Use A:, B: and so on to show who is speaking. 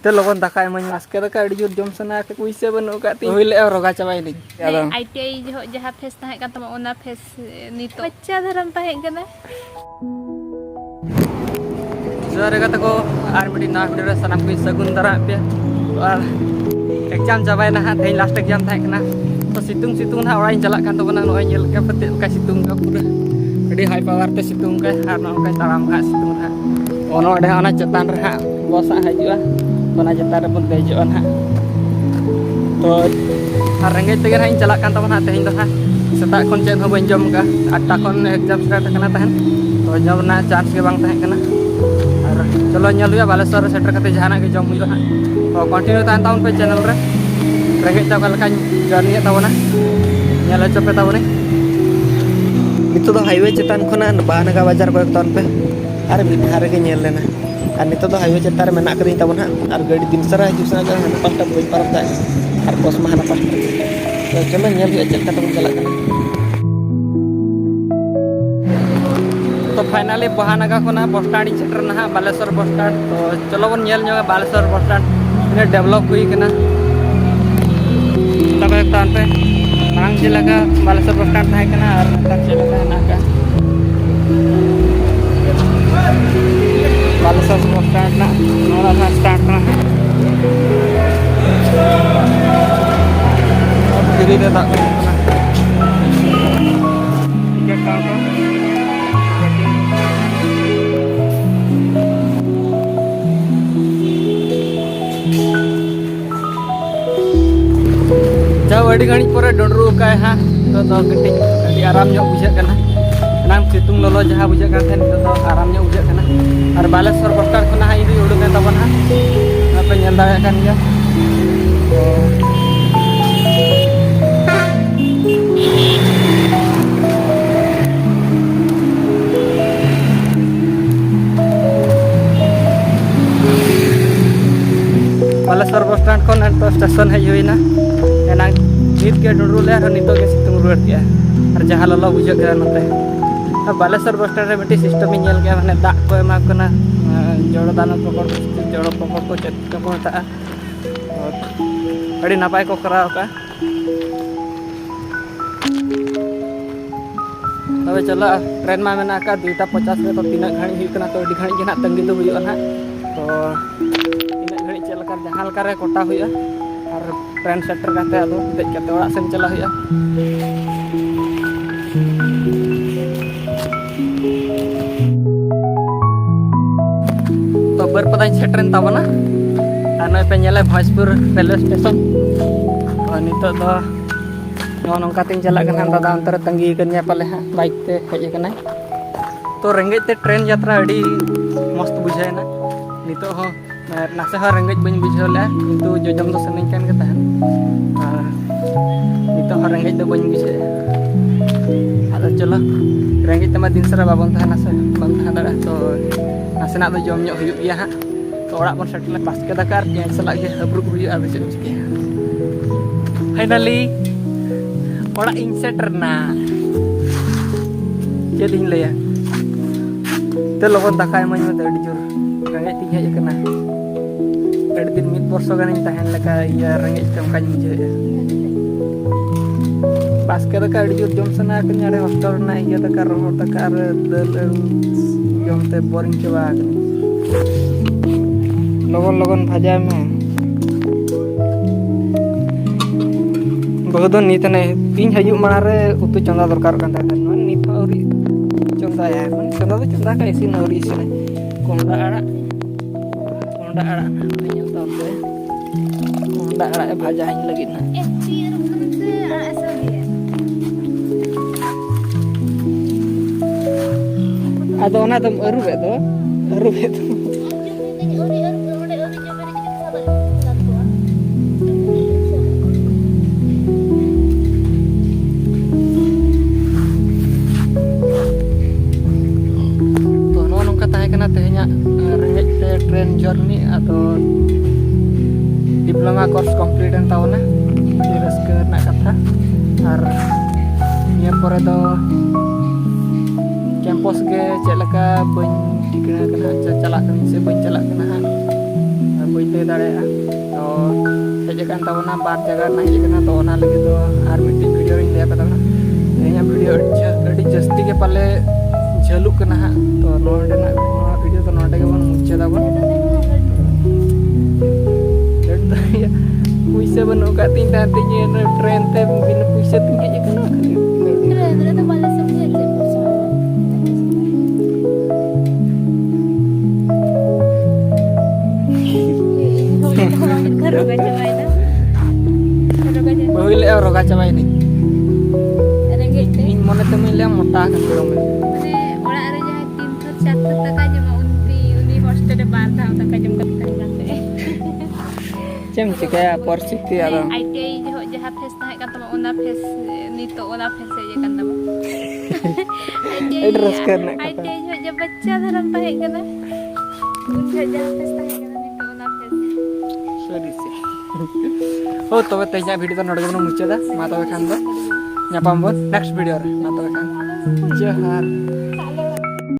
A: ते लोगन दाका एमाኝ आसके दाका अड़ी जोर जम सना के पुइसे बनु काती होइले रोगा चबाई दी
B: आईटीआई जो जहां फेस ताहे का तमा ओना फेस नितो बच्चा धरम ताहे कना
A: जोरे का तको आर मिडी ना वीडियो सनाम को सगुन दरा पे और एग्जाम चबाई ना हा तेन लास्ट एग्जाम ताहे कना तो सितुंग सितुंग ना ओराई चला कान तो बना नोय नेल के पते का सितुंग का पूरा अड़ी हाई पावर ते सितुंग का आर नो का ताराम का सितुंग हा ono ada ana cetan re ha bosa hajua ona cetan pun dejoan ha to arengge tege hain celak kan teman ha tehin to ha seta kon cen ho banjom ka atta kon exam start kana tahan to jom na chance ge bang tahan kana ar chalo nyal ya baleswar setter kate jahana ge jom huyo ha to continue tahan tahun pe channel re rengge cakal kan journey tawona nyala cope tawone itu to highway cetan khona bahanaga bazar ko ton pe अरे बिहार के nail लेना और नितो तो highway चेतार में ना करी तबन और गाड़ी दिन सरा हिजुसना का हन पास्टा बई पारता और बस में हना पास्टा तो चलो नेल हुआ चेक तब चला तो फाइनली बहानागा कोना बस स्टैंड सेटर ना बालेश्वर बस स्टैंड तो चलो बन नेल न्योगा बालेश्वर बस स्टैंड ने डेवलप हुई कना तब एक टाइम पे मांग जिला का बालेश्वर बस स्टैंड है कना और तक चला का ना का बालेश्वर बस स्टैंड ना नोरा था स्टार्ट ना और धीरे धीरे तक ना टिकट काउंटर जब अड़ी घड़ी पर डोडरू का है हाँ तो कटी अड़ी आराम जो बुझे करना नाम सितुंग लोलो जहाँ बुझे करते हैं तो आराम जो बुझे करना और बालेश्वर बस स्टैंड खुना है इधर उड़ने तबन हाँ पे नेल दाया kan ya Baleshwar bus stand को तो स्टेशन है हुईना एना नीत के डुडरू ले और नितो के सितुंग रुआड़ गया और जहाँ लोलो बुझे गया नते और बालेश्वर बस स्टैंड रे मिट्टी सिस्टम नेल गया माने दाग को एमा कना जोड़ो दाना प्रकल्प को चेक को होता और अड़ी नापाय को कराव का तबे चलो ट्रेन में मेना का 2:50 में तो 3 घड़ी हुई कना तो अड़ी घड़ी के ना तंगी तो हुई ना तो 3 घड़ी चल कर जहां लका रे कोटा हुई और ट्रेन सेटर काते आदो देख के ओड़ा सेन चला हुई तो बर पता सेटरन ताबना आना पे नेले भोजपुर रेलवे स्टेशन और नितो दो नो नोंका तिन चला कना दादा अंतर तंगी कन्या पाले हा बाइक ते हेज कना तो रेंगे ते ट्रेन यात्रा अड़ी मस्त बुझाय ना नितो हो नासे हो रेंगे बन बुझावला किंतु जोजम दो सनई कान के तहन नितो हो रेंगे दो बन बुझे आदा चलो रेंगे तमा दिन सरा बाबन तहना से बन तहना दरा तो नासेना दो जम ᱧᱚᱜ हुई हाँ तो ओड़ा बन सेटल पास के दकार पेंट सला के हब्रुक हुई आ बेचे उसके फाइनली ओड़ा इन सेटर ना चेद इन लया ते लोगन दाका एमाኝ में अड़ी जोर रेंगे तिन हेज कना अड़ी दिन मिद वर्षो गान तहन लका या रेंगे तम काñ बुझे पास के दका अड़ी जोर जम सना कने अड़े हॉस्टल ना या दका रो दका दल जमते बोरिंग चबा लगन लगन भाजा में बहुत नीत ने तीन हजू माना रे उतु चंदा दरकार कान तान नीत औरी चंदा है मन चंदा तो चंदा का इसी नौरी से कोंडा आड़ा ना नेल ताते कोंडा आड़ा भाजा हिन लगी ना आदो ना तुम अरुबे तो train journey atau diploma course complete en tahun di raske na kata ar niya pore do campus ge celaka ban dikena kena calak kan se ban calak kena बई लय दाड़ेया तो हेज कान ताबना बार जगह ना हेज कना तो ओना लगे तो आर मिट्टी वीडियो इन ले पता ना वीडियो अड़ी जस्ती के पाले झलुक कना हा तो नोडे ना वीडियो तो नोडे के बन मुचे दाबन पैसा बनो का तीन ताते ये ट्रेन ते बिन पैसा तीन हेज कना
B: ट्रेन तो वाला सब है रोगा चबाई ना
A: बहुल ए रोगा चबाई नी
B: रेंगे ते
A: इन मने ते मिले मोटा kan pero me
B: माने ओड़ा रे जहां 300 400 टका जमा उनी हॉस्टल रे बार था टका जम करते जाते
A: चम चिकाया परिस्थिति आदा
B: आईटीआई जो जहां फेस था का तमा ओना फेस नी तो ओना फेस ये kan तमा
A: एड्रेस करने का
B: आईटीआई जो जब बच्चा धरम था कना उन जहां फेस था कना नी तो ओना फेस
A: सॉरी से हो तो तेजा वीडियो तो नोडे बन मुचे दा मा तो खान दो ᱧᱟᱯᱟᱢ ᱵᱚᱱ नेक्स्ट वीडियो रे मा तो खान जहार